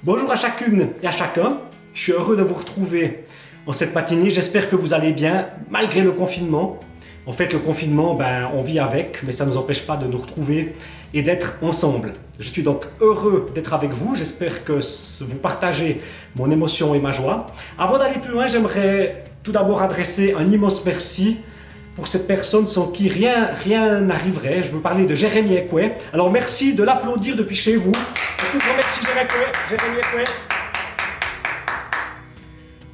Bonjour à chacune et à chacun, je suis heureux de vous retrouver en cette matinée, j'espère que vous allez bien malgré le confinement. En fait le confinement, on vit avec, mais ça ne nous empêche pas de nous retrouver et d'être ensemble. Je suis donc heureux d'être avec vous, j'espère que vous partagez mon émotion et ma joie. Avant d'aller plus loin, j'aimerais tout d'abord adresser un immense merci pour cette personne sans qui rien n'arriverait. Je veux parler de Jérémy Ekwe. Alors merci de l'applaudir depuis chez vous. Un tout grand merci Jérémy Ekwe.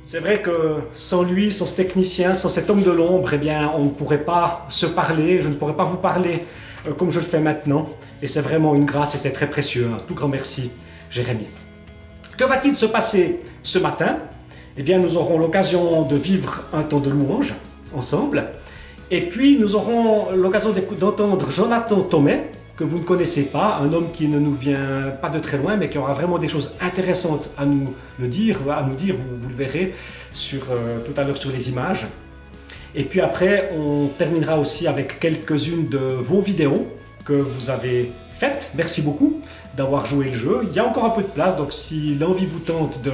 C'est vrai que sans lui, sans ce technicien, sans cet homme de l'ombre, on ne pourrait pas se parler, je ne pourrais pas vous parler comme je le fais maintenant. Et c'est vraiment une grâce et c'est très précieux. Un tout grand merci Jérémy. Que va-t-il se passer ce matin? Nous aurons l'occasion de vivre un temps de louange ensemble. Et puis nous aurons l'occasion d'entendre Jonathan Thomet, que vous ne connaissez pas, un homme qui ne nous vient pas de très loin, mais qui aura vraiment des choses intéressantes à nous dire, vous le verrez tout à l'heure sur les images. Et puis après, on terminera aussi avec quelques-unes de vos vidéos que vous avez faites. Merci beaucoup d'avoir joué le jeu. Il y a encore un peu de place, donc si l'envie vous tente de,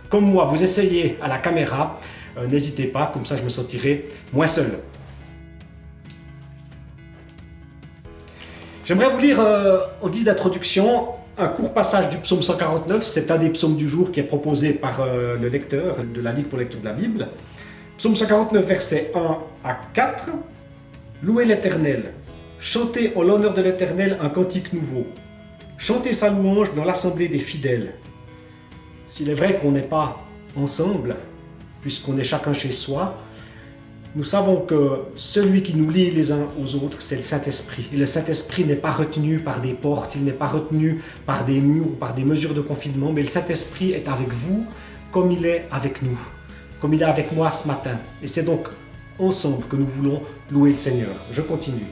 comme moi, vous essayer à la caméra, n'hésitez pas, comme ça je me sentirai moins seul. J'aimerais vous lire en guise d'introduction un court passage du psaume 149, c'est un des psaumes du jour qui est proposé par le lecteur de la Ligue pour lecture de la Bible. Psaume 149, versets 1 à 4. Louez l'Éternel, chantez en l'honneur de l'Éternel un cantique nouveau, chantez sa louange dans l'assemblée des fidèles. S'il est vrai qu'on n'est pas ensemble, puisqu'on est chacun chez soi, nous savons que celui qui nous lie les uns aux autres, c'est le Saint-Esprit. Et le Saint-Esprit n'est pas retenu par des portes, il n'est pas retenu par des murs ou par des mesures de confinement, mais le Saint-Esprit est avec vous comme il est avec nous, comme il est avec moi ce matin. Et c'est donc ensemble que nous voulons louer le Seigneur. Je continue.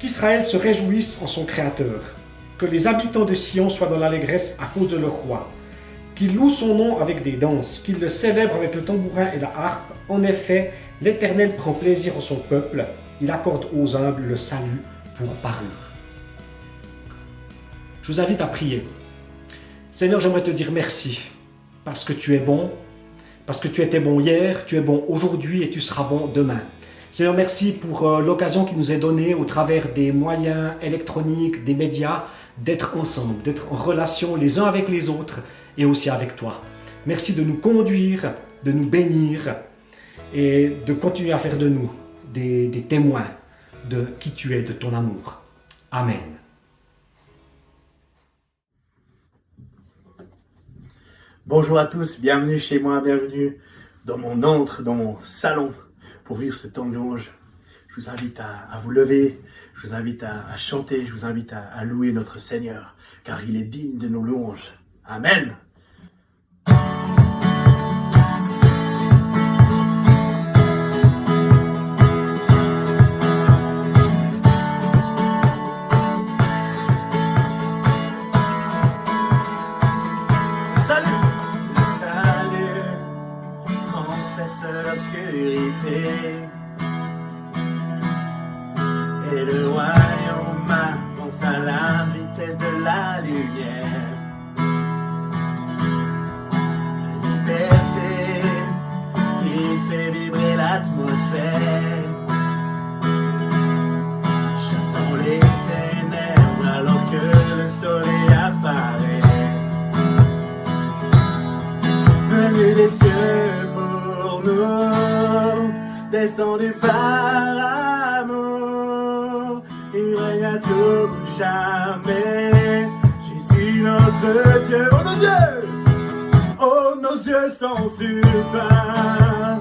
Qu'Israël se réjouisse en son Créateur, que les habitants de Sion soient dans l'allégresse à cause de leur roi, qu'ils louent son nom avec des danses, qu'ils le célèbrent avec le tambourin et la harpe. En effet, l'Éternel prend plaisir en son peuple, il accorde aux humbles le salut pour parure. Je vous invite à prier. Seigneur, j'aimerais te dire merci, parce que tu es bon, parce que tu étais bon hier, tu es bon aujourd'hui et tu seras bon demain. Seigneur, merci pour l'occasion qui nous est donnée au travers des moyens électroniques, des médias, d'être ensemble, d'être en relation les uns avec les autres et aussi avec toi. Merci de nous conduire, de nous bénir et de continuer à faire de nous des témoins de qui tu es, de ton amour. Amen. Bonjour à tous, bienvenue chez moi, bienvenue dans mon antre, dans mon salon pour vivre ce temps de louange. Je vous invite à vous lever, je vous invite à chanter, je vous invite à louer notre Seigneur, car il est digne de nos louanges. Amen. L'obscurité et le royaume avance à la vitesse de la lumière. La liberté qui fait vibrer l'atmosphère, chassant les ténèbres alors que le soleil apparaît. Venu des cieux pour nous, descendu par amour, il règne à tout jamais. Jésus notre Dieu, oh nos yeux sont sur toi,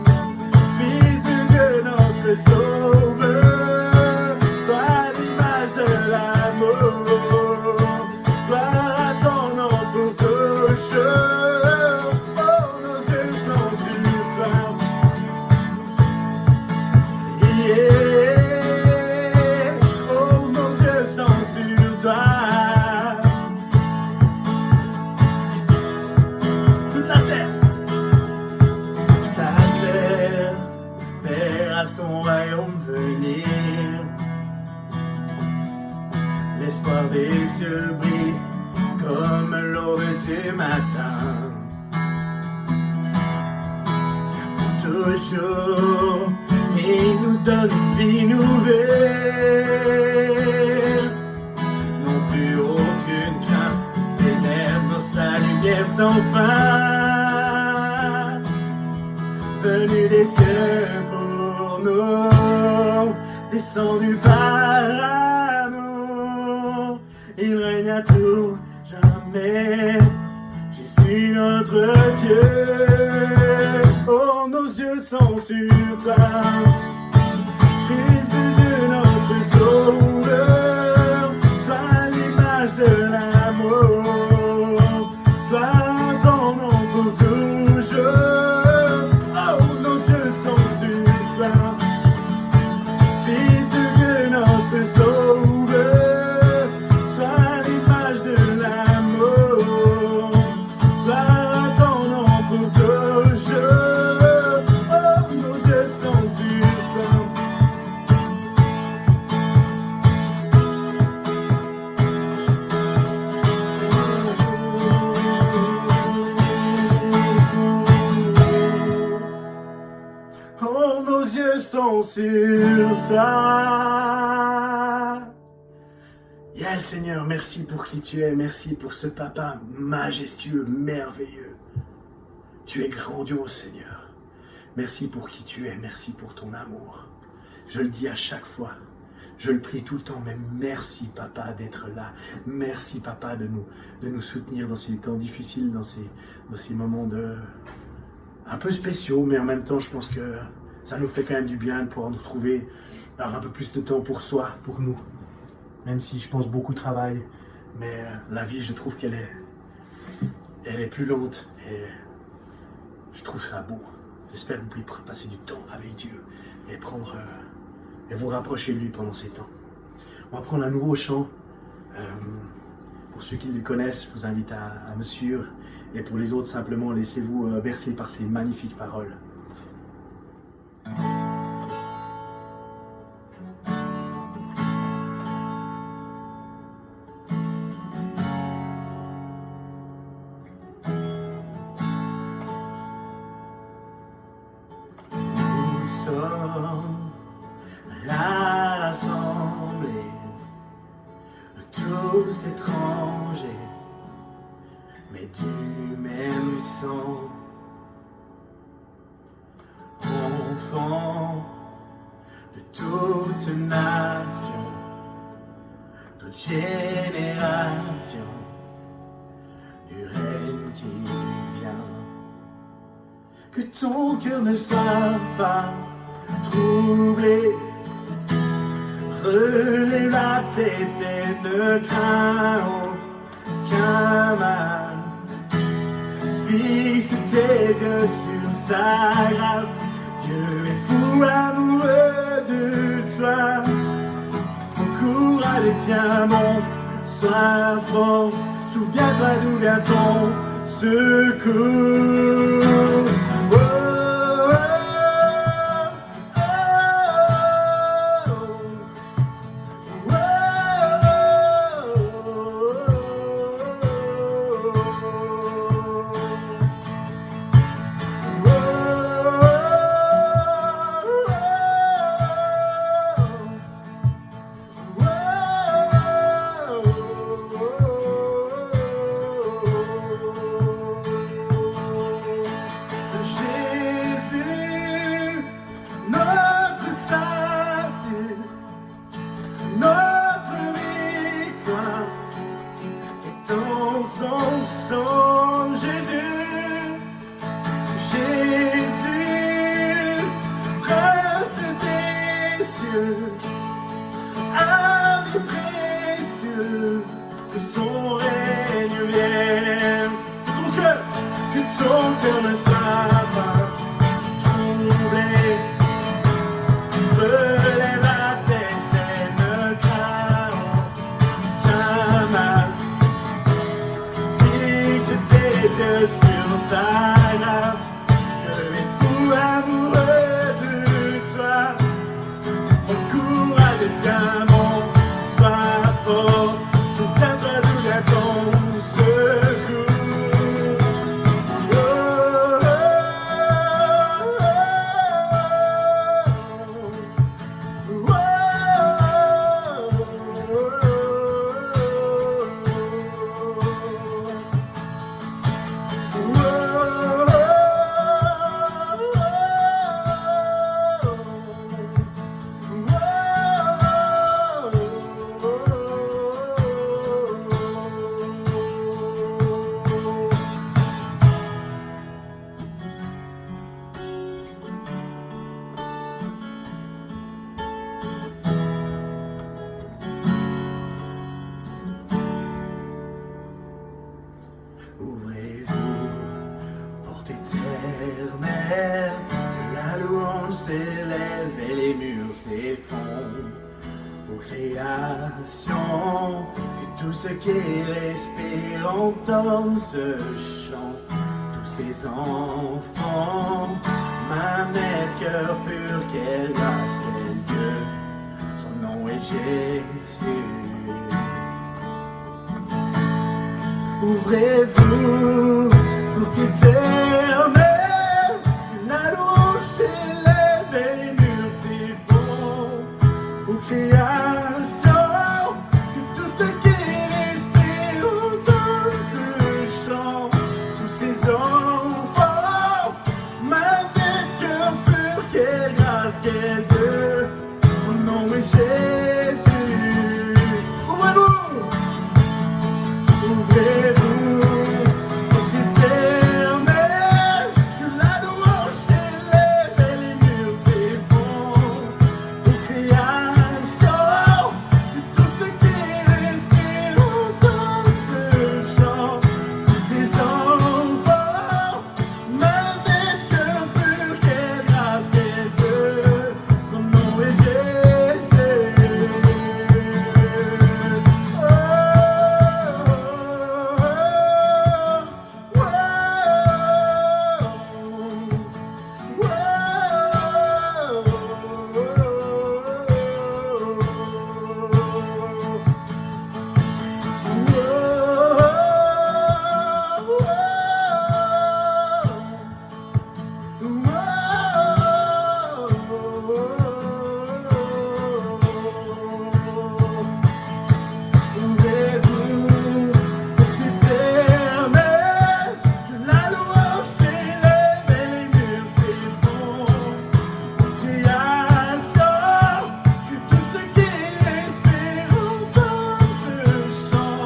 Fils de Dieu notre Sauveur, toi l'image de l'amour, gloire à ton nom pour toujours. Son royaume venir, ce matin. Pour toujours, il nous donne une vie nouvelle. Non plus aucune crainte, ténèbres dans sa lumière sans fin. Venu des cieux pour nous, descendu par amour, il règne à tout jamais. Jésus notre Dieu, oh nos yeux sont sur toi, Fils de Dieu notre Sauveur, toi l'image de l'amour, toi ton nom pour toujours, oh nos yeux sont sur toi, Fils de Dieu notre Sauveur, toi l'image de l'amour, toi ton nom pour toujours, oh nos yeux sont sur toi. Oh, nos yeux sont sur toi. Yes, Seigneur, merci pour qui tu es. Merci pour ce papa majestueux, merveilleux. Tu es grandiose, Seigneur. Merci pour qui tu es. Merci pour ton amour. Je le dis à chaque fois. Je le prie tout le temps, mais merci, papa, d'être là. Merci, papa, de nous soutenir dans ces temps difficiles, dans ces moments un peu spéciaux, mais en même temps, je pense que ça nous fait quand même du bien de pouvoir nous retrouver, avoir un peu plus de temps pour soi, pour nous. Même si je pense beaucoup travail, mais la vie, je trouve qu'elle est plus lente et je trouve ça beau. J'espère que vous pouvez passer du temps avec Dieu et et vous rapprocher de lui pendant ces temps. On va prendre un nouveau chant. Pour ceux qui le connaissent, je vous invite à me suivre. Et pour les autres, simplement, laissez-vous bercer par ces magnifiques paroles. Nous sommes rassemblés, tous étrangers, mais du même sang, enfants de toute nation, toute génération, du règne qui vient. Que ton cœur ne soit pas troublé, relève la tête et ne crains aucun mal. Fixe tes yeux sur sa grâce, Dieu est fou amoureux de toi. Encourage les tiens, bon, sois fort, souviens-toi d'où vient ton secours. Oh, Jésus, notre salut, notre victoire est en son sang. Jésus, Jésus, prince des cieux, ami précieux, que son règne vienne. Que ton cœur ne soit pas troublé, relève la tête et ne crains aucun mal. Fixe tes yeux sur sa grâce, Dieu est fou amoureux de toi. Encourage les tiens, bon, sois fort, souviens-toi d'où vient ton secours. Ouvrez-vous, porte éternelle, que la louange s'élève et les murs s'effondrent. Ô création, que tout ce qui respire entende ce chant. Tous ces enfants, manette, cœur pur, quelle grâce, quel Dieu, son nom est Jésus. Ouvrez-vous, porte éternelle, la louange s'élève et les murs s'effondrent. Ô création, que tout ce qui respire entende ce chant. Tous ces enfants, ma tête, cœur pur, quelle grâce, quel Dieu, son nom est Jésus. Ouvrez-vous, ouvrez-vous, porte éternelle, que la louange s'élève et les murs s'effondrent. Ô création, que tout ce qui respire entende ce chant. Tous ces enfants, ma tête, cœur pur, quelle grâce, quel Dieu, son nom est Jésus.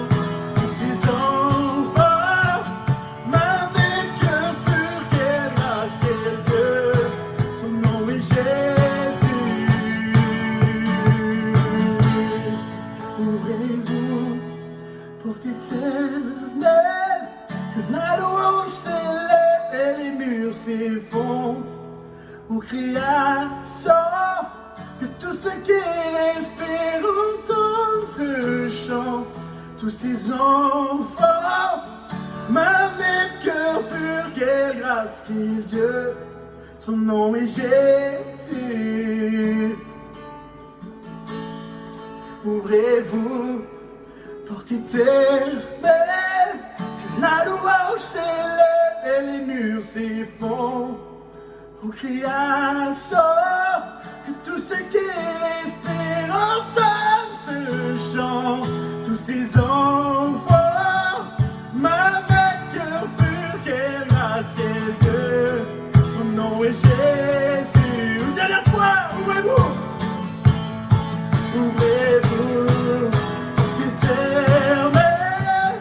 Ouvrez-vous, porte éternelle, que la louange s'élève et les murs s'effondrent. Création, que tout ce qui respire entende ce chant. Tous ces enfants, ma tête, cœur pur, quelle grâce, quel Dieu, son nom est Jésus. Ouvrez-vous, porte éternelle, que la louange s'élève et les murs s'effondrent. Ô création, que tout ce qui respire entende ce chant. Tous ces enfants, ma tête, cœur pur, quelle grâce, quel Dieu, son nom est Jésus. Ouvrez-vous, porte éternelle, que la louange s'élève et les murs s'effondrent. Ô création, que tout ce qui respire entende ce chant. Tous ces enfants, ma tête, cœur pur, quelle grâce, quel Dieu, son nom est Jésus. Une dernière fois, ouvrez-vous. Ouvrez-vous, porte éternelle,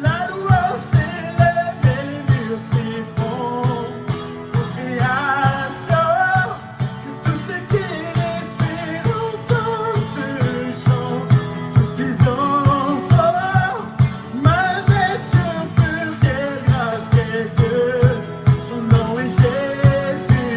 la louange s'élève et les murs s'effondrent. Ô création, que tout ce qui respire entende ce chant. Tous ces enfants, ma tête, cœur pur, quelle grâce, quel Dieu, son nom est Jésus.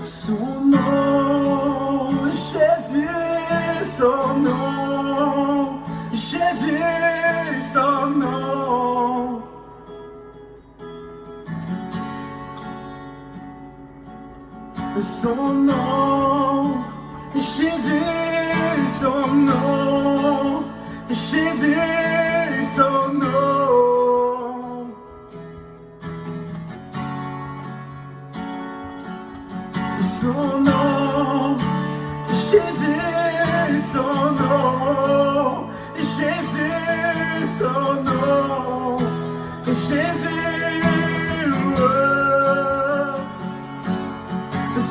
Son nom, Jésus, son nom, Jésus, son nom. Son nom, Jésus, son nom, Jésus, son nom. Son nom, Jésus, son nom, Jésus, son nom, Jésus,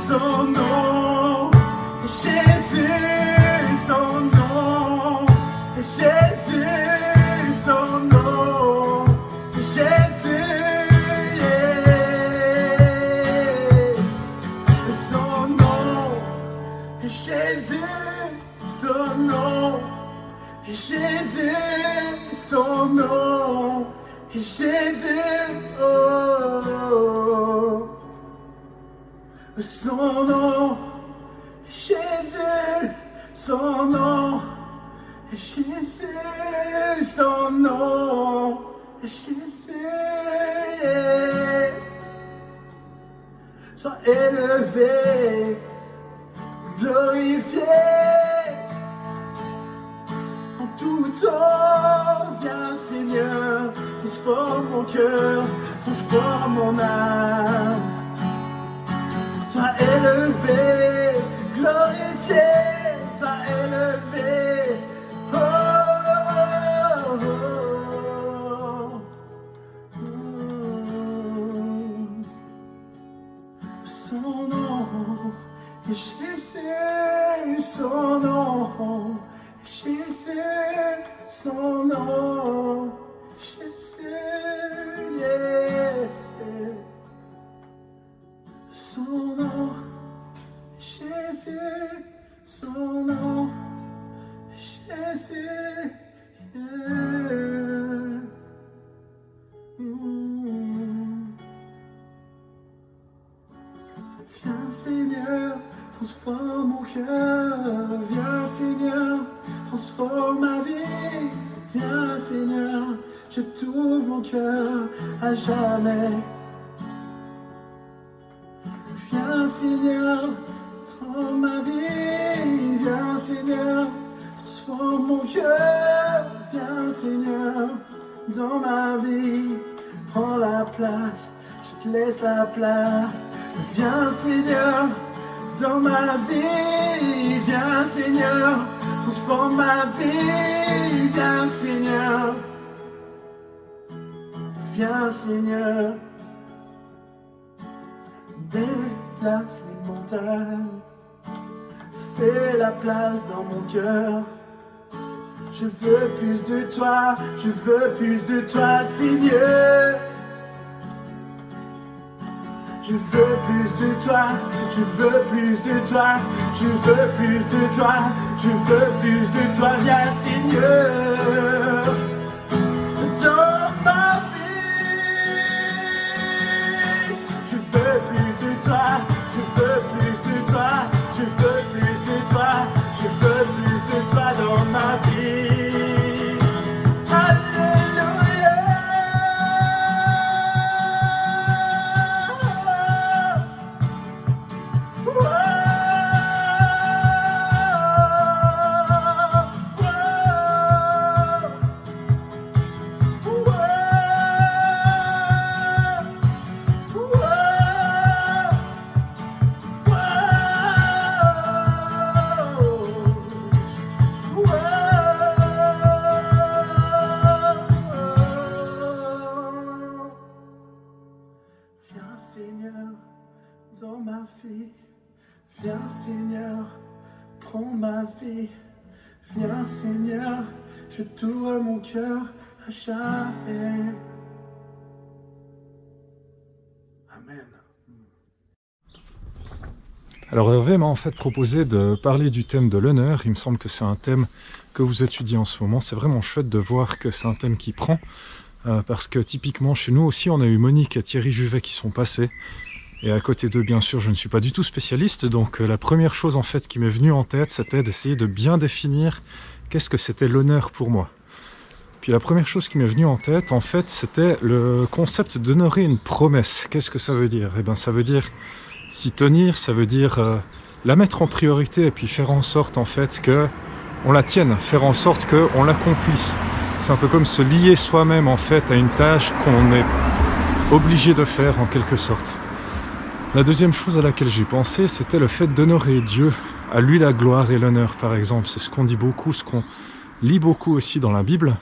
son nom, Jésus, son nom, Jésus. Jésus, son nom. Jésus, oh, son nom. Jésus, son nom. Jésus, son nom. Jésus, sois élevé, glorifié. En tout temps, viens Seigneur, transforme mon cœur, transforme mon âme. Sois élevé, glorifié, sois élevé. Oh, oh, oh, oh. Son nom, Jésus, son nom. Jésus, son nom, Jésus, yeah. Son nom, Jésus, son nom, Jésus, yeah. Viens Seigneur, transforme mon cœur, viens Seigneur, transforme ma vie, viens Seigneur, je t'ouvre mon cœur à jamais. Viens Seigneur, transforme ma vie, viens Seigneur, transforme mon cœur, viens Seigneur, dans ma vie, prends la place, je te laisse la place. Viens Seigneur, dans ma vie, viens Seigneur, transforme ma vie, viens Seigneur, viens Seigneur, déplace les montagnes, fais la place dans mon cœur. Je veux plus de toi, je veux plus de toi Seigneur. Je veux plus de toi, je veux plus de toi, je veux plus de toi, je veux plus de toi, viens Seigneur, dans ma vie. Je veux plus de toi, je veux plus de toi, je veux plus de toi, je veux plus de toi dans ma vie. Viens Seigneur, prends ma vie. Viens Seigneur, je t'ouvre mon cœur à jamais. Amen. Alors Hervé m'a en fait proposé de parler du thème de l'honneur. Il me semble que c'est un thème que vous étudiez en ce moment. C'est vraiment chouette de voir que c'est un thème qui prend. Parce que typiquement chez nous aussi, on a eu Monique et Thierry Juvet qui sont passés. Et à côté d'eux, bien sûr, je ne suis pas du tout spécialiste, donc la première chose en fait qui m'est venue en tête, c'était d'essayer de bien définir qu'est-ce que c'était l'honneur pour moi. Puis la première chose qui m'est venue en tête, en fait, c'était le concept d'honorer une promesse. Qu'est-ce que ça veut dire? Eh bien, ça veut dire s'y tenir, ça veut dire la mettre en priorité et puis faire en sorte, en fait, qu'on la tienne, faire en sorte qu'on l'accomplisse. C'est un peu comme se lier soi-même, en fait, à une tâche qu'on est obligé de faire, en quelque sorte. La deuxième chose à laquelle j'ai pensé, c'était le fait d'honorer Dieu, à lui la gloire et l'honneur par exemple. C'est ce qu'on dit beaucoup, ce qu'on lit beaucoup aussi dans la Bible.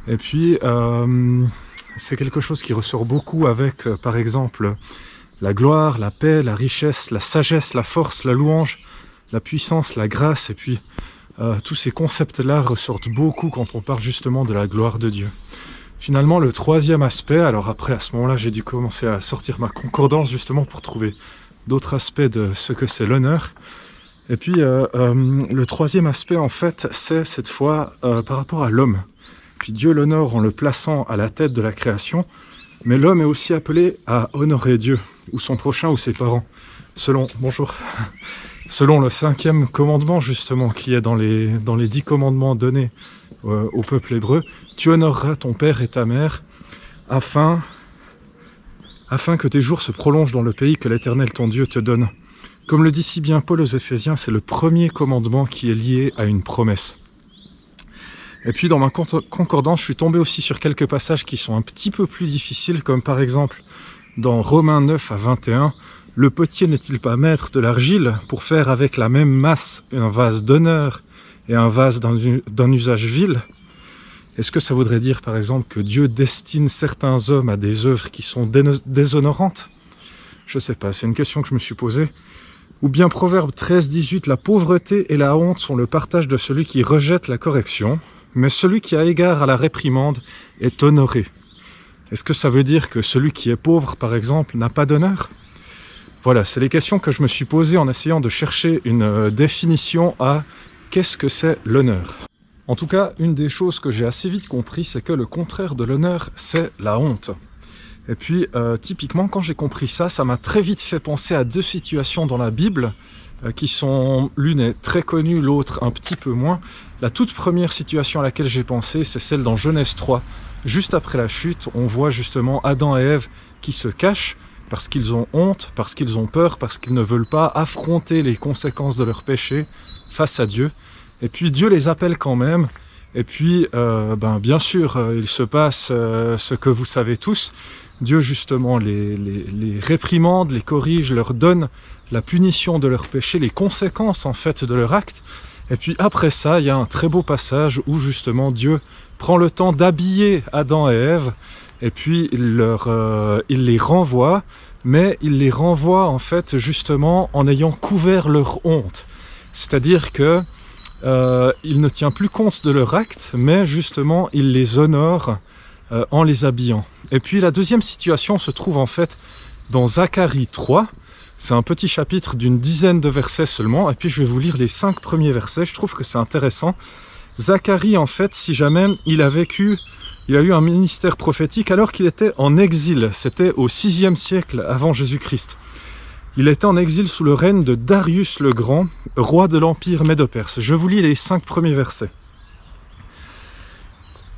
Et puis, c'est quelque chose qui ressort beaucoup avec, par exemple, la gloire, la paix, la richesse, la sagesse, la force, la louange, la puissance, la grâce. Et puis, tous ces concepts-là ressortent beaucoup quand on parle justement de la gloire de Dieu. Finalement, le troisième aspect, alors après à ce moment-là j'ai dû commencer à sortir ma concordance justement pour trouver d'autres aspects de ce que c'est l'honneur. Et puis le troisième aspect en fait, c'est cette fois par rapport à l'homme. Puis Dieu l'honore en le plaçant à la tête de la création, mais l'homme est aussi appelé à honorer Dieu, ou son prochain, ou ses parents, selon le 5e commandement justement, qui est dans les 10 commandements donnés au peuple hébreu. Tu honoreras ton père et ta mère, afin que tes jours se prolongent dans le pays que l'Éternel ton Dieu te donne. Comme le dit si bien Paul aux Éphésiens, c'est le premier commandement qui est lié à une promesse. Et puis dans ma concordance, je suis tombé aussi sur quelques passages qui sont un petit peu plus difficiles, comme par exemple dans Romains 9 à 21, « Le potier n'est-il pas maître de l'argile pour faire avec la même masse un vase d'honneur et un vase d'un usage vil ?» Est-ce que ça voudrait dire par exemple que Dieu destine certains hommes à des œuvres qui sont déshonorantes? Je sais pas, c'est une question que je me suis posée. Ou bien Proverbe 13, 18, « La pauvreté et la honte sont le partage de celui qui rejette la correction, mais celui qui a égard à la réprimande est honoré. » Est-ce que ça veut dire que celui qui est pauvre, par exemple, n'a pas d'honneur? Voilà, c'est les questions que je me suis posées en essayant de chercher une définition à qu'est-ce que c'est l'honneur. En tout cas, une des choses que j'ai assez vite compris, c'est que le contraire de l'honneur, c'est la honte. Et puis, typiquement, quand j'ai compris ça, ça m'a très vite fait penser à deux situations dans la Bible, qui sont, l'une est très connue, l'autre un petit peu moins. La toute première situation à laquelle j'ai pensé, c'est celle dans Genèse 3. Juste après la chute, on voit justement Adam et Ève qui se cachent parce qu'ils ont honte, parce qu'ils ont peur, parce qu'ils ne veulent pas affronter les conséquences de leur péché face à Dieu. Et puis Dieu les appelle quand même. Et puis, bien sûr, il se passe ce que vous savez tous. Dieu justement les réprimande, les corrige, leur donne la punition de leur péché, les conséquences en fait de leur acte. Et puis après ça, il y a un très beau passage où justement Dieu prend le temps d'habiller Adam et Ève, et puis il les renvoie, mais il les renvoie en fait justement en ayant couvert leur honte. C'est-à-dire que il ne tient plus compte de leur acte, mais justement il les honore en les habillant. Et puis la deuxième situation se trouve en fait dans Zacharie 3. C'est un petit chapitre d'une dizaine de versets seulement, et puis je vais vous lire les 5 premiers versets, je trouve que c'est intéressant. Zacharie, en fait, si jamais il a eu un ministère prophétique alors qu'il était en exil, c'était au 6e siècle avant Jésus-Christ. Il était en exil sous le règne de Darius le Grand, roi de l'Empire Médo-Perse. Je vous lis les 5 premiers versets.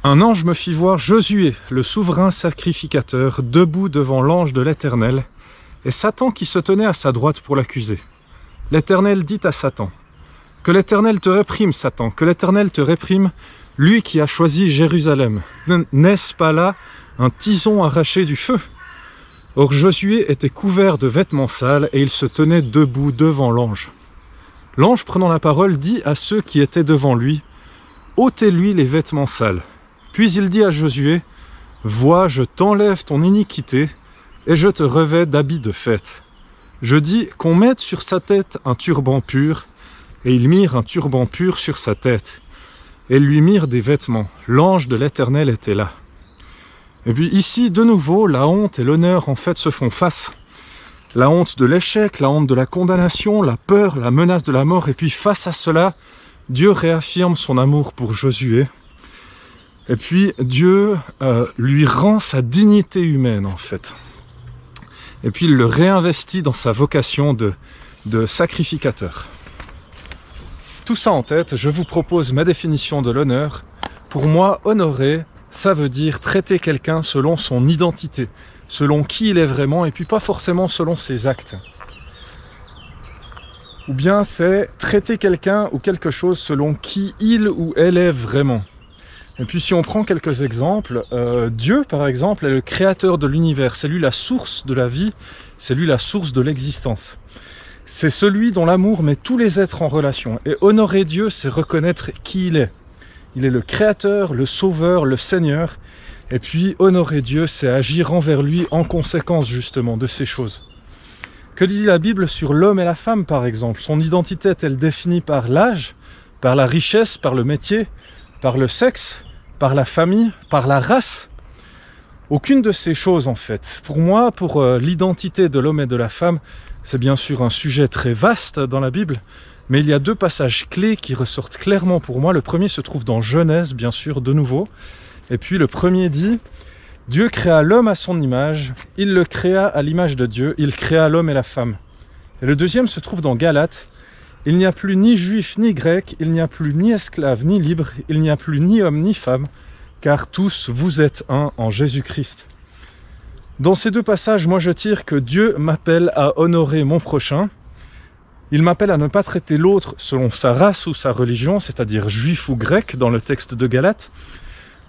Un ange me fit voir Josué, le souverain sacrificateur, debout devant l'ange de l'Éternel, et Satan qui se tenait à sa droite pour l'accuser. L'Éternel dit à Satan, « Que l'Éternel te réprime, Satan, que l'Éternel te réprime, lui qui a choisi Jérusalem. N'est-ce pas là un tison arraché du feu ?» Or Josué était couvert de vêtements sales, et il se tenait debout devant l'ange. L'ange, prenant la parole, dit à ceux qui étaient devant lui, « ôtez-lui les vêtements sales. » Puis il dit à Josué, « Vois, je t'enlève ton iniquité, et je te revêts d'habits de fête. Je dis qu'on mette sur sa tête un turban pur, et ils mirent un turban pur sur sa tête, et lui mirent des vêtements. L'ange de l'Éternel était là. » Et puis ici, de nouveau, la honte et l'honneur en fait se font face. La honte de l'échec, la honte de la condamnation, la peur, la menace de la mort, et puis face à cela, Dieu réaffirme son amour pour Josué. Et puis Dieu lui rend sa dignité humaine en fait. Et puis il le réinvestit dans sa vocation de sacrificateur. Tout ça en tête, je vous propose ma définition de l'honneur. Pour moi, honorer, ça veut dire traiter quelqu'un selon son identité, selon qui il est vraiment, et puis pas forcément selon ses actes. Ou bien c'est traiter quelqu'un ou quelque chose selon qui il ou elle est vraiment. Et puis si on prend quelques exemples, Dieu par exemple est le créateur de l'univers, c'est lui la source de la vie, c'est lui la source de l'existence. C'est celui dont l'amour met tous les êtres en relation. Et honorer Dieu, c'est reconnaître qui il est. Il est le créateur, le sauveur, le Seigneur. Et puis honorer Dieu, c'est agir envers lui en conséquence justement de ces choses. Que dit la Bible sur l'homme et la femme par exemple? Son identité est-elle définie par l'âge, par la richesse, par le métier, par le sexe, par la famille, par la race? Aucune de ces choses en fait. Pour moi, pour l'identité de l'homme et de la femme, c'est bien sûr un sujet très vaste dans la Bible, Mais il y a deux passages clés qui ressortent clairement pour moi. Le premier se trouve dans Genèse, bien sûr, de nouveau. Et puis le premier dit « Dieu créa l'homme à son image, il le créa à l'image de Dieu, il créa l'homme et la femme. » Et le deuxième se trouve dans Galates. « Il n'y a plus ni juif ni grec, il n'y a plus ni esclave ni libre, il n'y a plus ni homme ni femme, car tous vous êtes un en Jésus-Christ. » Dans ces deux passages, moi je tire que Dieu m'appelle à honorer mon prochain. Il m'appelle à ne pas traiter l'autre selon sa race ou sa religion, c'est-à-dire juif ou grec dans le texte de Galates,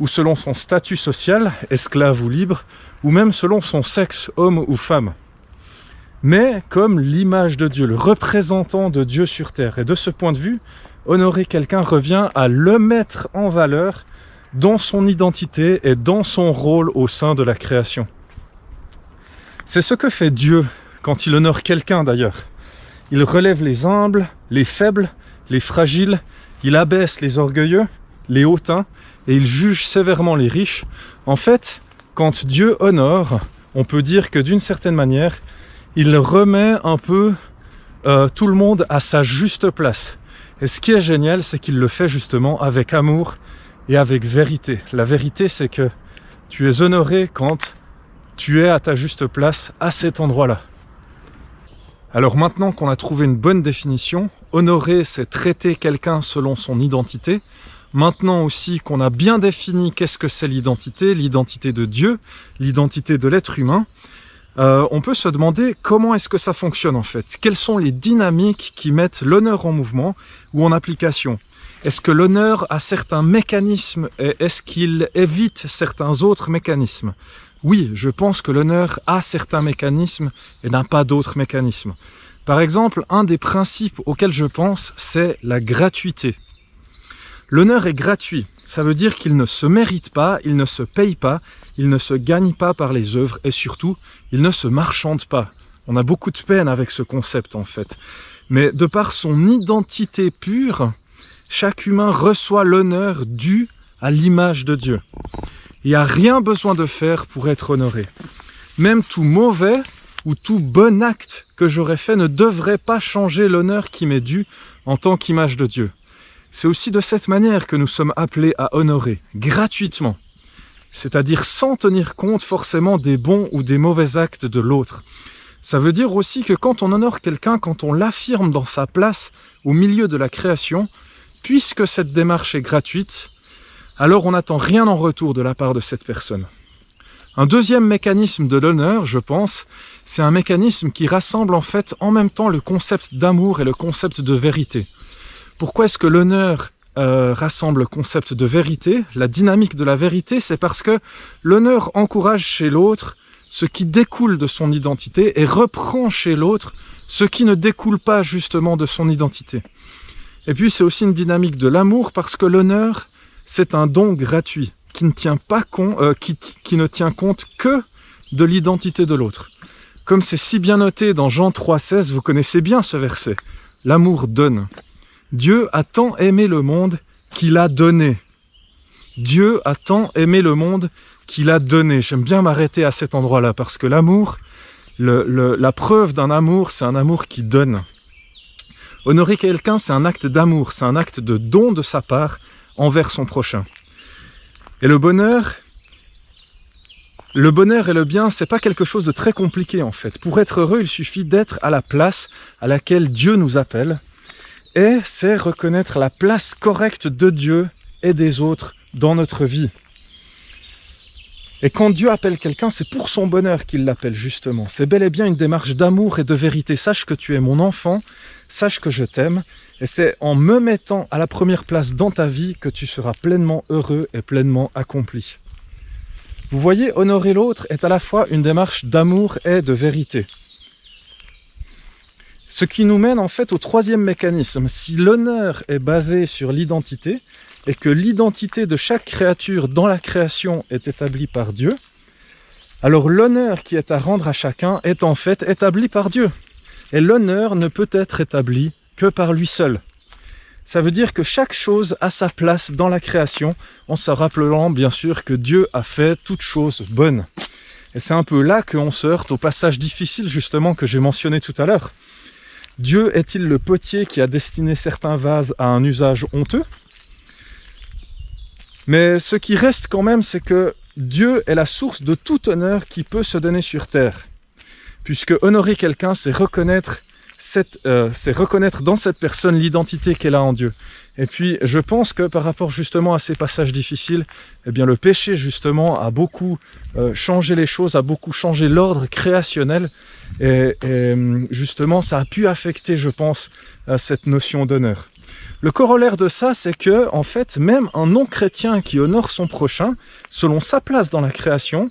ou selon son statut social, esclave ou libre, ou même selon son sexe, homme ou femme. Mais comme l'image de Dieu, le représentant de Dieu sur terre. Et de ce point de vue, honorer quelqu'un revient à le mettre en valeur dans son identité et dans son rôle au sein de la création. C'est ce que fait Dieu quand il honore quelqu'un d'ailleurs. Il relève les humbles, les faibles, les fragiles, il abaisse les orgueilleux, les hautains, et il juge sévèrement les riches. En fait, quand Dieu honore, on peut dire que d'une certaine manière, il remet un peu tout le monde à sa juste place. Et ce qui est génial, c'est qu'il le fait justement avec amour et avec vérité. La vérité, c'est que tu es honoré quand tu es à ta juste place à cet endroit-là. Alors maintenant qu'on a trouvé une bonne définition, honorer, c'est traiter quelqu'un selon son identité. Maintenant aussi qu'on a bien défini qu'est-ce que c'est l'identité de Dieu, l'identité de l'être humain, on peut se demander comment est-ce que ça fonctionne en fait. Quelles sont les dynamiques qui mettent l'honneur en mouvement ou en application? Est-ce que l'honneur a certains mécanismes et est-ce qu'il évite certains autres mécanismes? Oui, je pense que l'honneur a certains mécanismes et n'a pas d'autres mécanismes. Par exemple, un des principes auxquels je pense, c'est la gratuité. L'honneur est gratuit, ça veut dire qu'il ne se mérite pas, il ne se paye pas, il ne se gagne pas par les œuvres et surtout, il ne se marchande pas. On a beaucoup de peine avec ce concept en fait. Mais de par son identité pure, chaque humain reçoit l'honneur dû à l'image de Dieu. Il n'y a rien besoin de faire pour être honoré. Même tout mauvais ou tout bon acte que j'aurais fait ne devrait pas changer l'honneur qui m'est dû en tant qu'image de Dieu. C'est aussi de cette manière que nous sommes appelés à honorer, gratuitement. C'est-à-dire sans tenir compte forcément des bons ou des mauvais actes de l'autre. Ça veut dire aussi que quand on honore quelqu'un, quand on l'affirme dans sa place au milieu de la création, puisque cette démarche est gratuite, alors on n'attend rien en retour de la part de cette personne. Un deuxième mécanisme de l'honneur, je pense, c'est un mécanisme qui rassemble en fait en même temps le concept d'amour et le concept de vérité. Pourquoi est-ce que l'honneur rassemble le concept de vérité? La dynamique de la vérité, c'est parce que l'honneur encourage chez l'autre ce qui découle de son identité et reprend chez l'autre ce qui ne découle pas justement de son identité. Et puis c'est aussi une dynamique de l'amour parce que l'honneur, c'est un don gratuit qui ne tient pas qui ne tient compte que de l'identité de l'autre. Comme c'est si bien noté dans Jean 3,16, vous connaissez bien ce verset. L'amour donne. Dieu a tant aimé le monde qu'il a donné. Dieu a tant aimé le monde qu'il a donné. J'aime bien m'arrêter à cet endroit-là parce que l'amour, la preuve d'un amour, c'est un amour qui donne. Honorer quelqu'un, c'est un acte d'amour, c'est un acte de don de sa part envers son prochain. Et le bonheur et le bien, c'est pas quelque chose de très compliqué en fait. Pour être heureux, il suffit d'être à la place à laquelle Dieu nous appelle. Et c'est reconnaître la place correcte de Dieu et des autres dans notre vie. Et quand Dieu appelle quelqu'un, c'est pour son bonheur qu'il l'appelle justement. C'est bel et bien une démarche d'amour et de vérité. Sache que tu es mon enfant, sache que je t'aime. Et c'est en me mettant à la première place dans ta vie que tu seras pleinement heureux et pleinement accompli. Vous voyez, honorer l'autre est à la fois une démarche d'amour et de vérité. Ce qui nous mène en fait au troisième mécanisme. Si l'honneur est basé sur l'identité, et que l'identité de chaque créature dans la création est établie par Dieu, alors l'honneur qui est à rendre à chacun est en fait établi par Dieu. Et l'honneur ne peut être établi que par lui seul. Ça veut dire que chaque chose a sa place dans la création, en se rappelant bien sûr que Dieu a fait toutes choses bonnes. Et c'est un peu là qu'on se heurte au passage difficile justement que j'ai mentionné tout à l'heure. Dieu est-il le potier qui a destiné certains vases à un usage honteux? Mais ce qui reste quand même, c'est que Dieu est la source de tout honneur qui peut se donner sur terre. Puisque honorer quelqu'un, c'est reconnaître dans cette personne l'identité qu'elle a en Dieu. Et puis, je pense que par rapport justement à ces passages difficiles, eh bien, le péché justement a beaucoup changé les choses, a beaucoup changé l'ordre créationnel. Et justement, ça a pu affecter, je pense, cette notion d'honneur. Le corollaire de ça, c'est que, en fait, même un non-chrétien qui honore son prochain, selon sa place dans la création,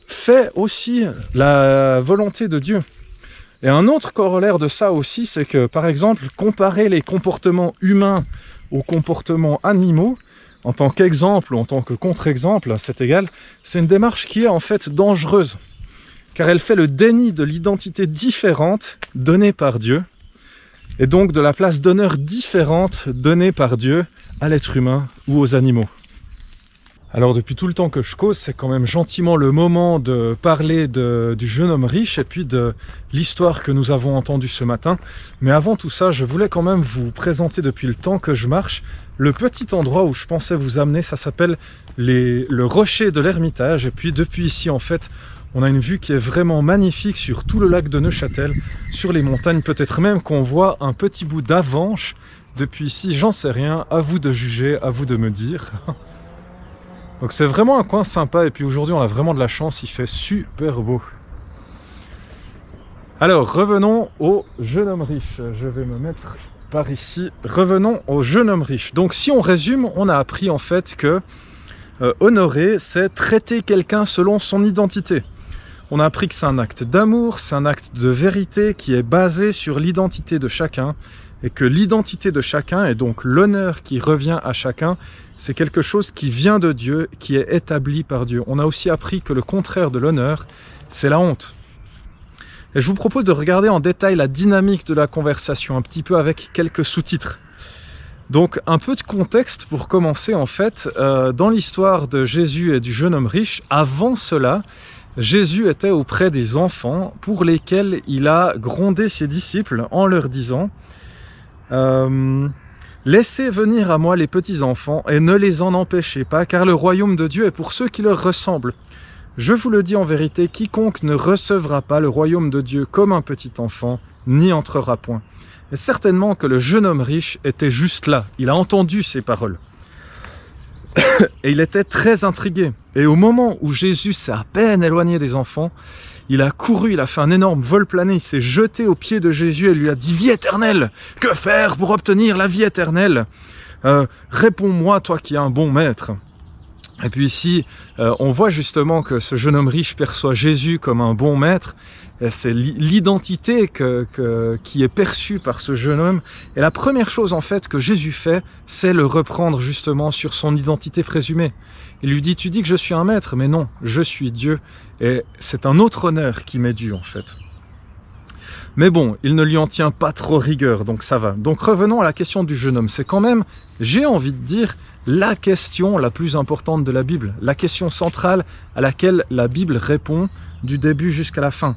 fait aussi la volonté de Dieu. Et un autre corollaire de ça aussi, c'est que, par exemple, comparer les comportements humains aux comportements animaux, en tant qu'exemple ou en tant que contre-exemple, c'est égal, c'est une démarche qui est en fait dangereuse, car elle fait le déni de l'identité différente donnée par Dieu, et donc de la place d'honneur différente donnée par Dieu à l'être humain ou aux animaux. Alors depuis tout le temps que je cause, c'est quand même gentiment le moment de parler du jeune homme riche et puis de l'histoire que nous avons entendue ce matin. Mais avant tout ça, je voulais quand même vous présenter depuis le temps que je marche le petit endroit où je pensais vous amener. Ça s'appelle le rocher de l'Ermitage. Et puis depuis ici, en fait, on a une vue qui est vraiment magnifique sur tout le lac de Neuchâtel, sur les montagnes. Peut-être même qu'on voit un petit bout d'Avanches depuis ici, j'en sais rien. À vous de juger, à vous de me dire. Donc c'est vraiment un coin sympa et puis aujourd'hui on a vraiment de la chance, il fait super beau. Alors revenons au jeune homme riche, je vais me mettre par ici. Revenons au jeune homme riche. Donc si on résume, on a appris en fait que honorer c'est traiter quelqu'un selon son identité. On a appris que c'est un acte d'amour, c'est un acte de vérité qui est basé sur l'identité de chacun et que l'identité de chacun et donc l'honneur qui revient à chacun, c'est quelque chose qui vient de Dieu, qui est établi par Dieu. On a aussi appris que le contraire de l'honneur, c'est la honte. Et je vous propose de regarder en détail la dynamique de la conversation, un petit peu avec quelques sous-titres. Donc un peu de contexte pour commencer en fait, dans l'histoire de Jésus et du jeune homme riche, avant cela, Jésus était auprès des enfants pour lesquels il a grondé ses disciples en leur disant laissez venir à moi les petits-enfants et ne les en empêchez pas, car le royaume de Dieu est pour ceux qui leur ressemblent. Je vous le dis en vérité, quiconque ne recevra pas le royaume de Dieu comme un petit enfant, n'y entrera point. Et certainement que le jeune homme riche était juste là, il a entendu ces paroles. Et il était très intrigué. Et au moment où Jésus s'est à peine éloigné des enfants, il a couru, il a fait un énorme vol plané, il s'est jeté aux pieds de Jésus et lui a dit « Vie éternelle, que faire pour obtenir la vie éternelle ? Réponds-moi, toi qui es un bon maître. » Et puis ici, on voit justement que ce jeune homme riche perçoit Jésus comme un bon maître. C'est l'identité qui est perçue par ce jeune homme. Et la première chose en fait que Jésus fait, c'est le reprendre justement sur son identité présumée. Il lui dit « Tu dis que je suis un maître, mais non, je suis Dieu. » Et c'est un autre honneur qui m'est dû en fait. Mais bon, il ne lui en tient pas trop rigueur, donc ça va. Donc revenons à la question du jeune homme. C'est quand même, j'ai envie de dire, la question la plus importante de la Bible. La question centrale à laquelle la Bible répond du début jusqu'à la fin.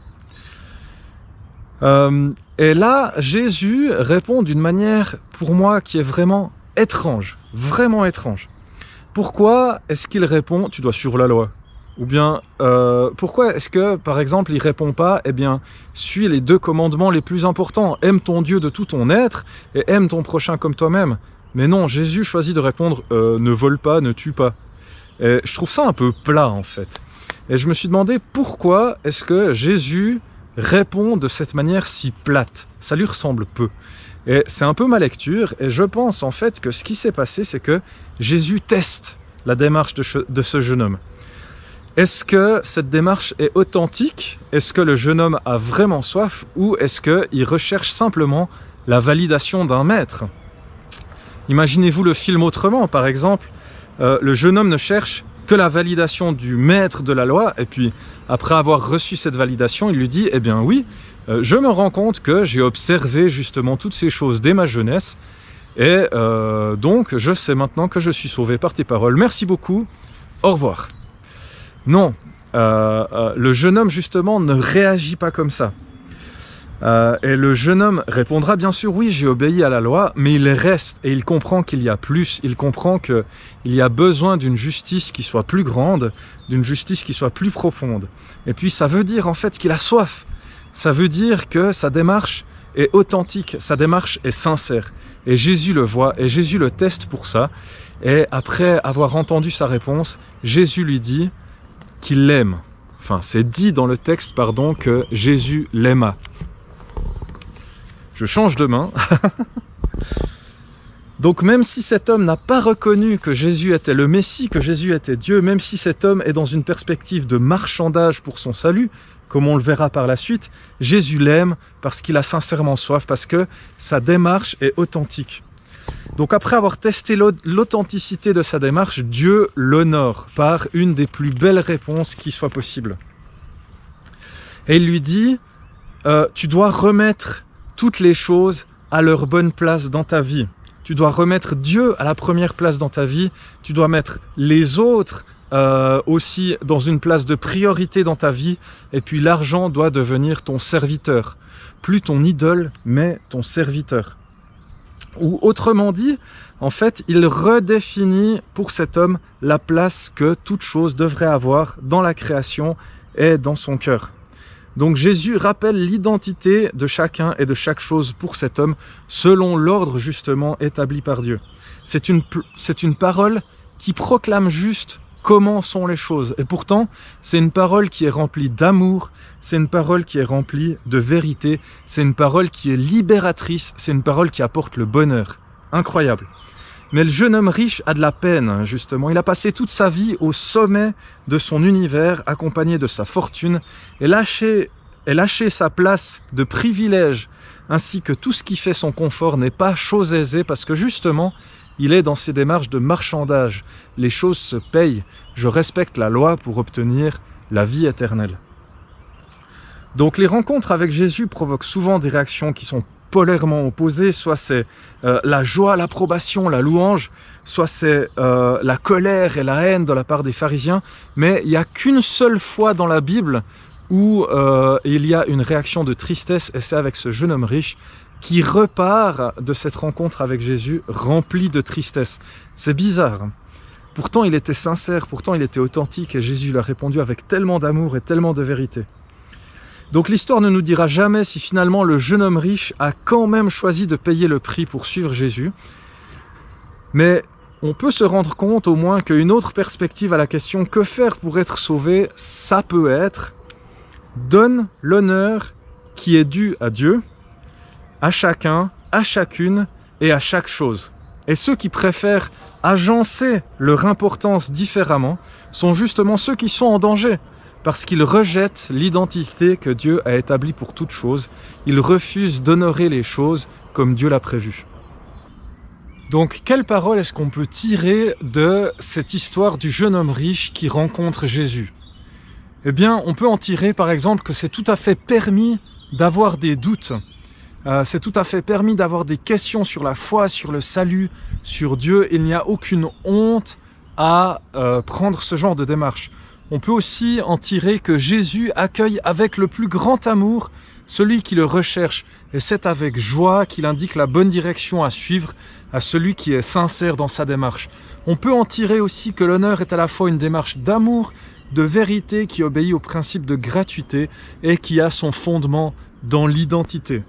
Et là, Jésus répond d'une manière, pour moi, qui est vraiment étrange. Vraiment étrange. Pourquoi est-ce qu'il répond « Tu dois suivre la loi » ? Ou bien, pourquoi est-ce que, par exemple, il ne répond pas « Eh bien, suis les 2 commandements les plus importants. Aime ton Dieu de tout ton être et aime ton prochain comme toi-même. » Mais non, Jésus choisit de répondre « Ne vole pas, ne tue pas. » Et je trouve ça un peu plat, en fait. Et je me suis demandé pourquoi est-ce que Jésus répond de cette manière si plate. Ça lui ressemble peu. Et c'est un peu ma lecture, et je pense en fait que ce qui s'est passé, c'est que Jésus teste la démarche de ce jeune homme. Est-ce que cette démarche est authentique? Est-ce que le jeune homme a vraiment soif? Ou est-ce qu'il recherche simplement la validation d'un maître? Imaginez-vous le film autrement, par exemple, le jeune homme ne cherche que la validation du maître de la loi, et puis après avoir reçu cette validation, il lui dit « Eh bien oui, je me rends compte que j'ai observé justement toutes ces choses dès ma jeunesse, et donc je sais maintenant que je suis sauvé par tes paroles. Merci beaucoup, au revoir. » Non, le jeune homme justement ne réagit pas comme ça. Et le jeune homme répondra bien sûr, oui, j'ai obéi à la loi, mais il reste et il comprend qu'il y a plus, il comprend qu'il y a besoin d'une justice qui soit plus grande, d'une justice qui soit plus profonde. Et puis ça veut dire en fait qu'il a soif, ça veut dire que sa démarche est authentique, sa démarche est sincère. Et Jésus le voit et Jésus le teste pour ça. Et après avoir entendu sa réponse, Jésus lui dit qu'il l'aime. Enfin, c'est dit dans le texte, pardon, que Jésus l'aima. Je change de main. Donc même si cet homme n'a pas reconnu que Jésus était le Messie, que Jésus était Dieu, même si cet homme est dans une perspective de marchandage pour son salut, comme on le verra par la suite, Jésus l'aime parce qu'il a sincèrement soif, parce que sa démarche est authentique. Donc après avoir testé l'authenticité de sa démarche, Dieu l'honore par une des plus belles réponses qui soit possible. Et il lui dit, tu dois remettre toutes les choses à leur bonne place dans ta vie. Tu dois remettre Dieu à la première place dans ta vie. Tu dois mettre les autres aussi dans une place de priorité dans ta vie. Et puis l'argent doit devenir ton serviteur. Plus ton idole, mais ton serviteur. Ou autrement dit, en fait, il redéfinit pour cet homme la place que toute chose devrait avoir dans la création et dans son cœur. Donc Jésus rappelle l'identité de chacun et de chaque chose pour cet homme selon l'ordre justement établi par Dieu. C'est une parole qui proclame juste comment sont les choses. Et pourtant, c'est une parole qui est remplie d'amour, c'est une parole qui est remplie de vérité, c'est une parole qui est libératrice, c'est une parole qui apporte le bonheur. Incroyable. Mais le jeune homme riche a de la peine, justement. Il a passé toute sa vie au sommet de son univers, accompagné de sa fortune, et lâché sa place de privilège, ainsi que tout ce qui fait son confort n'est pas chose aisée, parce que justement, il est dans ses démarches de marchandage. Les choses se payent. Je respecte la loi pour obtenir la vie éternelle. Donc les rencontres avec Jésus provoquent souvent des réactions qui sont polairement opposées. Soit c'est la joie, l'approbation, la louange, soit c'est la colère et la haine de la part des pharisiens. Mais il n'y a qu'une seule fois dans la Bible où il y a une réaction de tristesse, et c'est avec ce jeune homme riche qui repart de cette rencontre avec Jésus rempli de tristesse. C'est bizarre. Pourtant, il était sincère, pourtant, il était authentique, et Jésus lui a répondu avec tellement d'amour et tellement de vérité. Donc l'histoire ne nous dira jamais si finalement le jeune homme riche a quand même choisi de payer le prix pour suivre Jésus. Mais on peut se rendre compte au moins qu'une autre perspective à la question « Que faire pour être sauvé ?» ça peut être « Donne l'honneur qui est dû à Dieu, à chacun, à chacune et à chaque chose. » Et ceux qui préfèrent agencer leur importance différemment sont justement ceux qui sont en danger, parce qu'ils rejettent l'identité que Dieu a établie pour toute chose. Ils refusent d'honorer les choses comme Dieu l'a prévu. Donc, quelle parole est-ce qu'on peut tirer de cette histoire du jeune homme riche qui rencontre Jésus ? Eh bien, on peut en tirer par exemple que c'est tout à fait permis d'avoir des doutes. C'est tout à fait permis d'avoir des questions sur la foi, sur le salut, sur Dieu. Il n'y a aucune honte à prendre ce genre de démarche. On peut aussi en tirer que Jésus accueille avec le plus grand amour celui qui le recherche. Et c'est avec joie qu'il indique la bonne direction à suivre à celui qui est sincère dans sa démarche. On peut en tirer aussi que l'honneur est à la fois une démarche d'amour, de vérité qui obéit au principe de gratuité et qui a son fondement dans l'identité.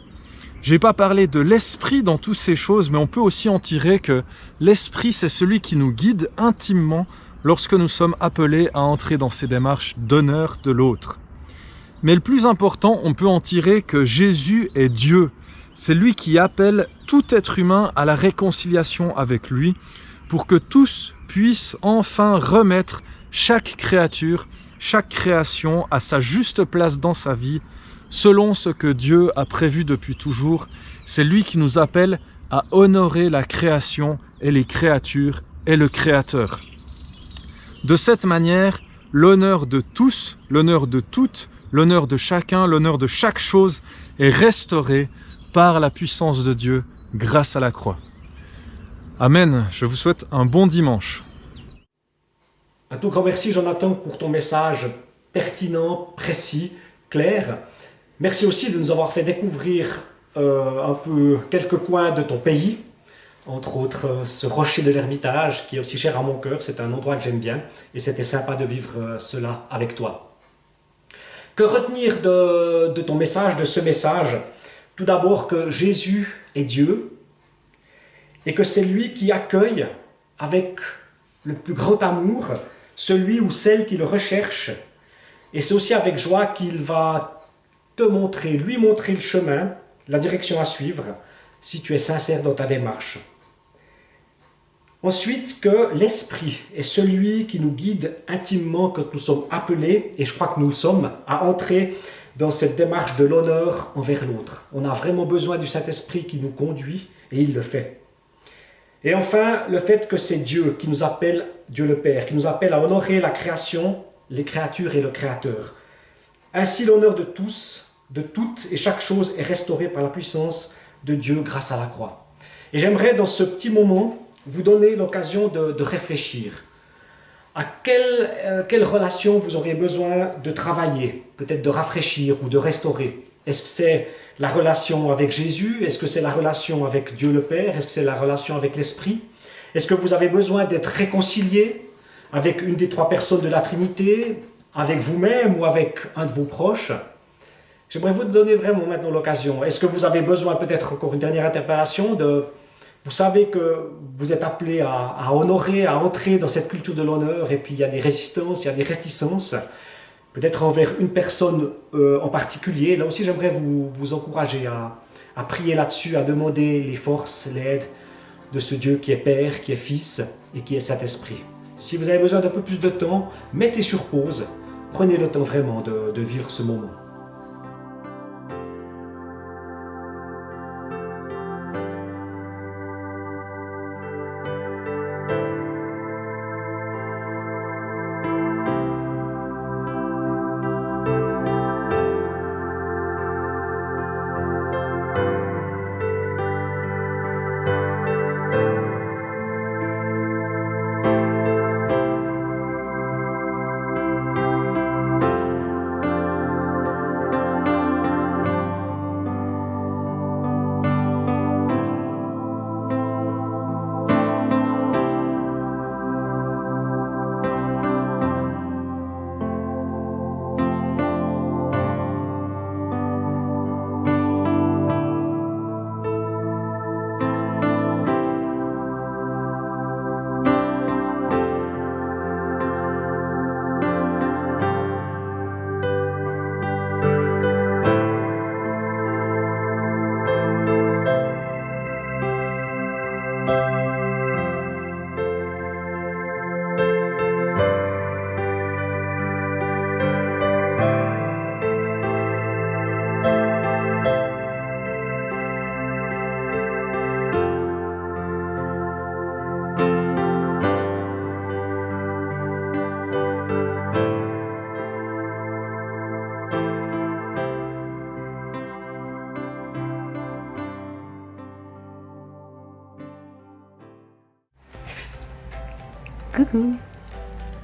Je n'ai pas parlé de l'esprit dans toutes ces choses, mais on peut aussi en tirer que l'esprit, c'est celui qui nous guide intimement lorsque nous sommes appelés à entrer dans ces démarches d'honneur de l'autre. Mais le plus important, on peut en tirer que Jésus est Dieu. C'est lui qui appelle tout être humain à la réconciliation avec lui pour que tous puissent enfin remettre chaque créature, chaque création à sa juste place dans sa vie, selon ce que Dieu a prévu depuis toujours. C'est lui qui nous appelle à honorer la création et les créatures et le Créateur. De cette manière, l'honneur de tous, l'honneur de toutes, l'honneur de chacun, l'honneur de chaque chose est restauré par la puissance de Dieu grâce à la croix. Amen. Je vous souhaite un bon dimanche. Un tout grand merci Jonathan pour ton message pertinent, précis, clair. Merci aussi de nous avoir fait découvrir un peu quelques coins de ton pays, entre autres ce rocher de l'Ermitage qui est aussi cher à mon cœur, c'est un endroit que j'aime bien et c'était sympa de vivre cela avec toi. Que retenir de ton message, de ce message? Tout d'abord que Jésus est Dieu et que c'est lui qui accueille avec le plus grand amour celui ou celle qui le recherche. Et c'est aussi avec joie qu'il va te montrer, lui montrer le chemin, la direction à suivre, si tu es sincère dans ta démarche. Ensuite, que l'Esprit est celui qui nous guide intimement quand nous sommes appelés, et je crois que nous le sommes, à entrer dans cette démarche de l'honneur envers l'autre. On a vraiment besoin du Saint-Esprit qui nous conduit, et il le fait. Et enfin, le fait que c'est Dieu qui nous appelle, Dieu le Père, qui nous appelle à honorer la création, les créatures et le Créateur. Ainsi, l'honneur de tous, de toutes et chaque chose est restauré par la puissance de Dieu grâce à la croix. Et j'aimerais dans ce petit moment vous donner l'occasion de réfléchir à quelle relation vous auriez besoin de travailler, peut-être de rafraîchir ou de restaurer. Est-ce que c'est la relation avec Jésus? Est-ce que c'est la relation avec Dieu le Père? Est-ce que c'est la relation avec l'Esprit? Est-ce que vous avez besoin d'être réconcilié avec une des trois personnes de la Trinité, avec vous-même ou avec un de vos proches? J'aimerais vous donner vraiment maintenant l'occasion. Est-ce que vous avez besoin, peut-être encore une dernière interpellation, vous savez que vous êtes appelé à honorer, à entrer dans cette culture de l'honneur, et puis il y a des résistances, il y a des réticences, peut-être envers une personne en particulier. Là aussi, j'aimerais vous encourager à prier là-dessus, à demander les forces, l'aide de ce Dieu qui est Père, qui est Fils et qui est Saint-Esprit. Si vous avez besoin d'un peu plus de temps, mettez sur pause, prenez le temps vraiment de vivre ce moment. Coucou!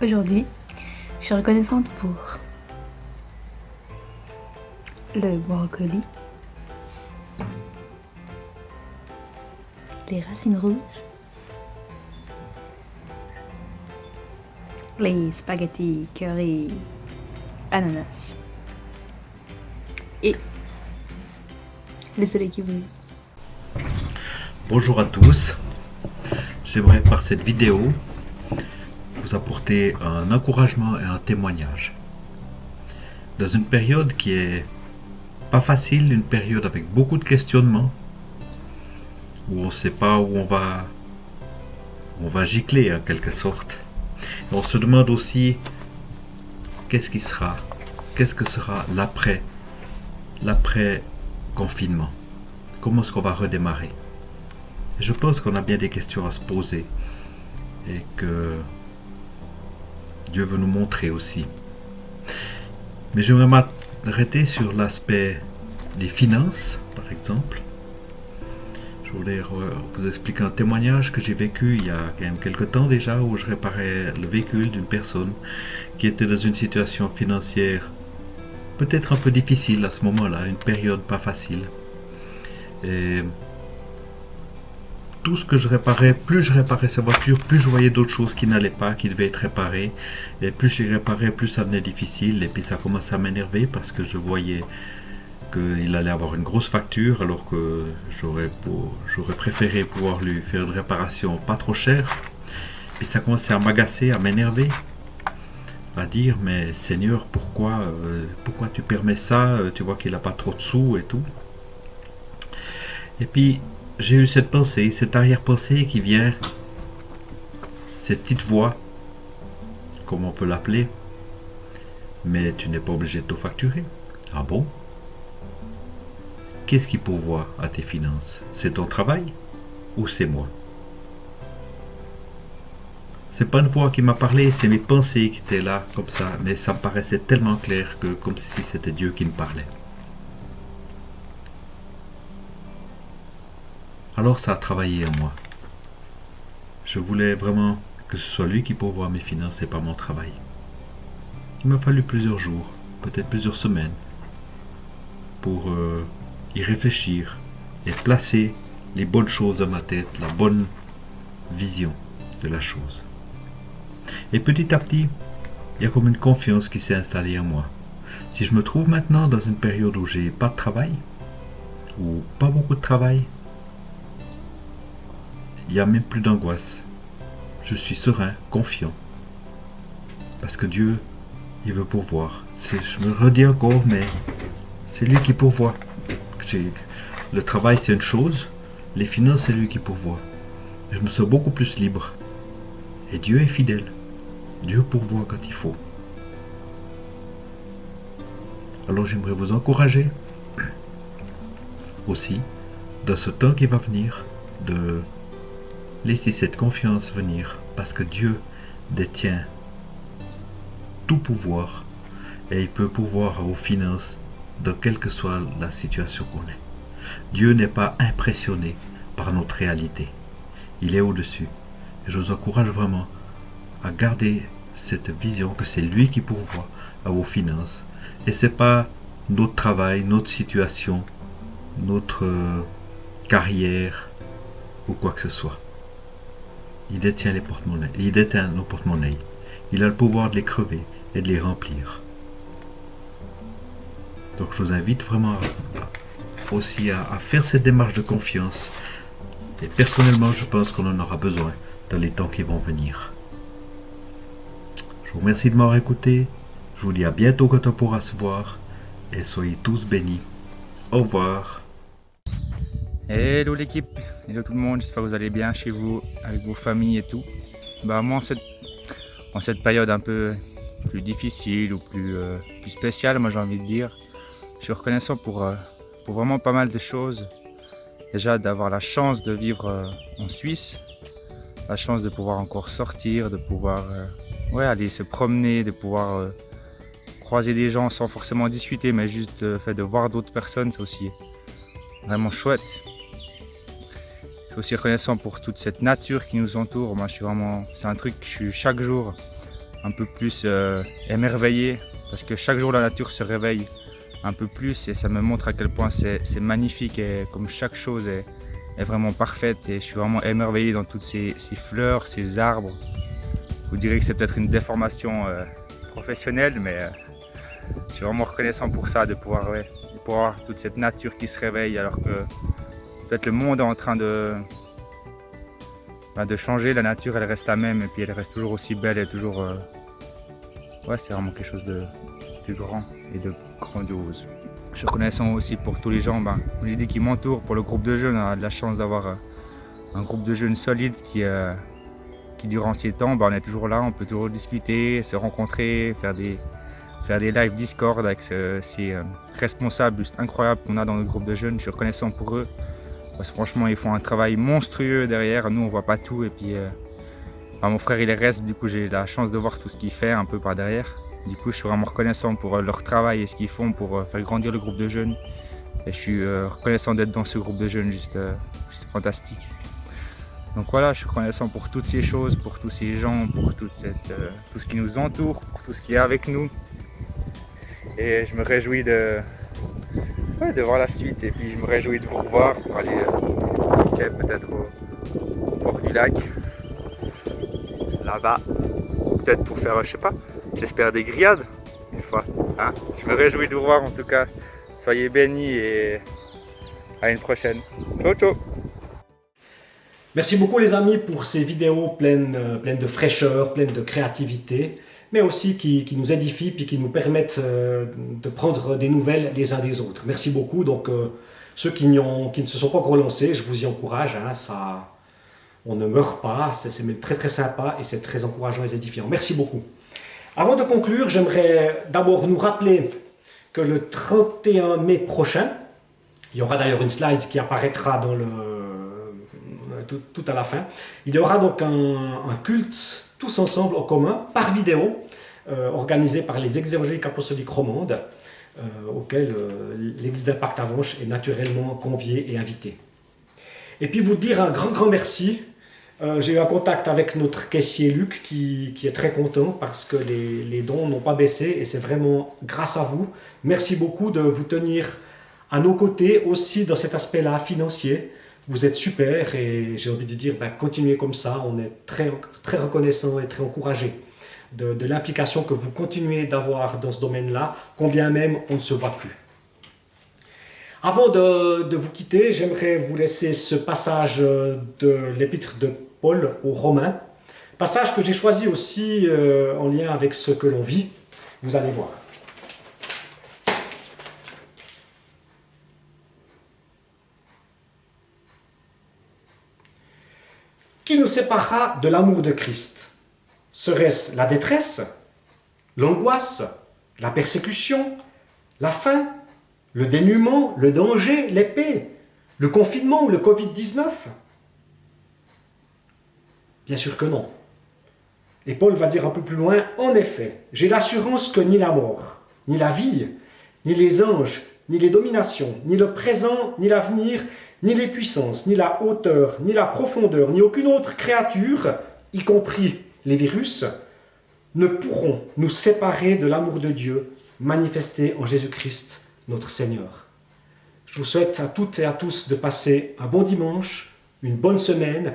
Aujourd'hui, je suis reconnaissante pour le brocoli, les racines rouges, les spaghettis curry ananas et le soleil qui brille. Bonjour à tous, j'aimerais par cette vidéo vous apporter un encouragement et un témoignage. Dans une période qui est pas facile, une période avec beaucoup de questionnements, où on ne sait pas où on va gicler en quelque sorte. Et on se demande aussi qu'est-ce que sera l'après confinement. Comment est-ce qu'on va redémarrer? Et je pense qu'on a bien des questions à se poser et que Dieu veut nous montrer aussi. Mais j'aimerais m'arrêter sur l'aspect des finances, par exemple. Je voulais vous expliquer un témoignage que j'ai vécu il y a quand même quelques temps déjà, où je réparais le véhicule d'une personne qui était dans une situation financière peut-être un peu difficile à ce moment-là, une période pas facile. Et tout ce que je réparais, plus je réparais sa voiture, plus je voyais d'autres choses qui n'allaient pas, qui devaient être réparées. Et plus je les réparais, plus ça devenait difficile. Et puis ça commençait à m'énerver parce que je voyais qu'il allait avoir une grosse facture alors que j'aurais préféré pouvoir lui faire une réparation pas trop chère. Puis ça commençait à m'agacer, à m'énerver, à dire mais Seigneur, pourquoi tu permets ça, tu vois qu'il n'a pas trop de sous et tout. Et puis j'ai eu cette pensée, cette arrière-pensée qui vient, cette petite voix, comme on peut l'appeler, mais tu n'es pas obligé de tout facturer. Ah bon? Qu'est-ce qui pourvoit à tes finances? C'est ton travail ou c'est moi? C'est pas une voix qui m'a parlé, c'est mes pensées qui étaient là, comme ça, mais ça me paraissait tellement clair que comme si c'était Dieu qui me parlait. Alors ça a travaillé en moi. Je voulais vraiment que ce soit lui qui pourvoit mes finances et pas mon travail. Il m'a fallu plusieurs jours, peut-être plusieurs semaines, pour y réfléchir et placer les bonnes choses dans ma tête, la bonne vision de la chose. Et petit à petit, il y a comme une confiance qui s'est installée en moi. Si je me trouve maintenant dans une période où j'ai pas de travail, ou pas beaucoup de travail, il n'y a même plus d'angoisse. Je suis serein, confiant. Parce que Dieu, il veut pourvoir. Je me redis encore, mais c'est lui qui pourvoit. Le travail, c'est une chose. Les finances, c'est lui qui pourvoit. Je me sens beaucoup plus libre. Et Dieu est fidèle. Dieu pourvoit quand il faut. Alors j'aimerais vous encourager aussi, dans ce temps qui va venir, de laisser cette confiance venir, parce que Dieu détient tout pouvoir et il peut pourvoir à vos finances dans quelle que soit la situation qu'on est. Dieu n'est pas impressionné par notre réalité. Il est au-dessus. Et je vous encourage vraiment à garder cette vision que c'est lui qui pourvoit à vos finances. Et c'est pas notre travail, notre situation, notre carrière ou quoi que ce soit. Il détient les porte-monnaies, il détient nos porte-monnaies. Il a le pouvoir de les crever et de les remplir. Donc je vous invite vraiment aussi à faire cette démarche de confiance. Et personnellement, je pense qu'on en aura besoin dans les temps qui vont venir. Je vous remercie de m'avoir écouté. Je vous dis à bientôt quand on pourra se voir. Et soyez tous bénis. Au revoir. Hello l'équipe, hello tout le monde, j'espère que vous allez bien chez vous, avec vos familles et tout. Moi en cette période un peu plus difficile ou plus spéciale, moi j'ai envie de dire, je suis reconnaissant pour vraiment pas mal de choses. Déjà d'avoir la chance de vivre en Suisse, la chance de pouvoir encore sortir, de pouvoir aller se promener, de pouvoir croiser des gens sans forcément discuter, mais juste le fait de voir d'autres personnes, c'est aussi vraiment chouette. Je suis aussi reconnaissant pour toute cette nature qui nous entoure. Moi, c'est un truc que je suis chaque jour un peu plus émerveillé, parce que chaque jour la nature se réveille un peu plus et ça me montre à quel point c'est magnifique et comme chaque chose est vraiment parfaite, et je suis vraiment émerveillé dans toutes ces fleurs, ces arbres. Vous direz que c'est peut-être une déformation professionnelle, mais je suis vraiment reconnaissant pour ça, de pouvoir voir toute cette nature qui se réveille, alors que peut-être le monde est en train de changer. La nature, elle reste la même et puis elle reste toujours aussi belle et toujours... c'est vraiment quelque chose de grand et de grandiose. Je suis reconnaissant aussi pour tous les gens, comme j'ai dit, qui m'entourent, pour le groupe de jeunes. On a de la chance d'avoir un groupe de jeunes solide qui durant ces temps, on est toujours là, on peut toujours discuter, se rencontrer, faire des lives Discord avec ces responsables juste incroyables qu'on a dans notre groupe de jeunes. Je suis reconnaissant pour eux, parce que franchement ils font un travail monstrueux derrière. Nous on voit pas tout, et puis mon frère il reste, du coup j'ai la chance de voir tout ce qu'il fait un peu par derrière. Du coup je suis vraiment reconnaissant pour leur travail et ce qu'ils font pour faire grandir le groupe de jeunes. Et je suis reconnaissant d'être dans ce groupe de jeunes, juste fantastique. Donc voilà, je suis reconnaissant pour toutes ces choses, pour tous ces gens, pour tout ce qui nous entoure, pour tout ce qui est avec nous. Et je me réjouis de voir la suite. Et puis je me réjouis de vous revoir pour aller ici peut-être au bord du lac. Là-bas. Peut-être pour faire, je sais pas, j'espère des grillades une fois. Hein, je me réjouis de vous revoir en tout cas. Soyez bénis et à une prochaine. Ciao ciao. Merci beaucoup les amis pour ces vidéos pleines de fraîcheur, pleines de créativité, mais aussi qui nous édifient et qui nous permettent de prendre des nouvelles les uns des autres. Merci beaucoup. Donc ceux qui ne se sont pas encore lancés, je vous y encourage. Hein, on ne meurt pas, c'est même très très sympa et c'est très encourageant et édifiant. Merci beaucoup. Avant de conclure, j'aimerais d'abord nous rappeler que le 31 mai prochain, il y aura d'ailleurs une slide qui apparaîtra dans tout à la fin. Il y aura donc un culte tous ensemble en commun, par vidéo, organisé par les Exégétiques Apostoliques Romandes, auquel l'Église d'Impact Avenches est naturellement conviée et invitée. Et puis vous dire un grand merci. J'ai eu un contact avec notre caissier Luc qui est très content parce que les dons n'ont pas baissé et c'est vraiment grâce à vous. Merci beaucoup de vous tenir à nos côtés aussi dans cet aspect-là financier. Vous êtes super et j'ai envie de dire continuez comme ça. On est très, très reconnaissant et très encouragé de l'implication que vous continuez d'avoir dans ce domaine-là, combien même on ne se voit plus. Avant de vous quitter, j'aimerais vous laisser ce passage de l'épître de Paul aux Romains, passage que j'ai choisi aussi en lien avec ce que l'on vit. Vous allez voir. Qui nous séparera de l'amour de Christ? Serait-ce la détresse, l'angoisse, la persécution, la faim, le dénuement, le danger, l'épée, le confinement ou le Covid-19? Bien sûr que non. Et Paul va dire un peu plus loin, en effet, j'ai l'assurance que ni la mort, ni la vie, ni les anges, ni les dominations, ni le présent, ni l'avenir, ni les puissances, ni la hauteur, ni la profondeur, ni aucune autre créature, y compris les virus, ne pourront nous séparer de l'amour de Dieu manifesté en Jésus-Christ, notre Seigneur. Je vous souhaite à toutes et à tous de passer un bon dimanche, une bonne semaine.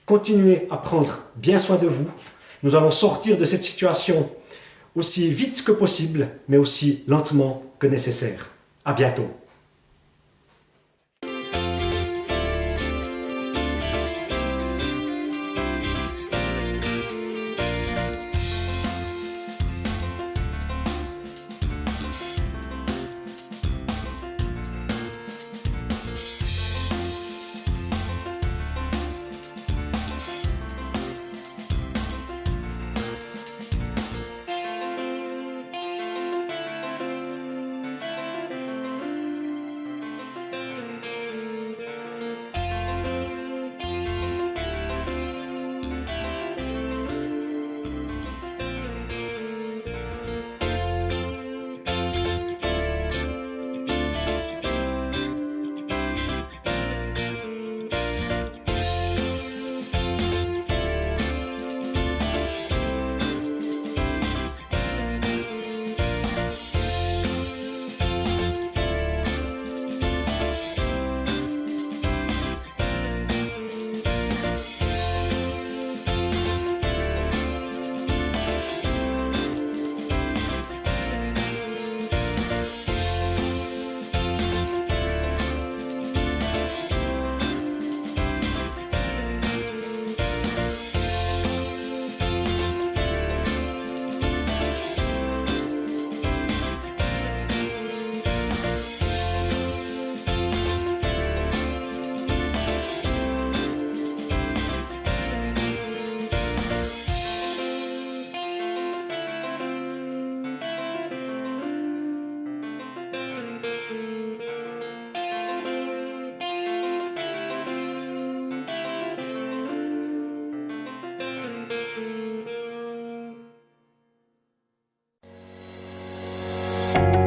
Continuez à prendre bien soin de vous. Nous allons sortir de cette situation aussi vite que possible, mais aussi lentement que nécessaire. À bientôt. Thank you.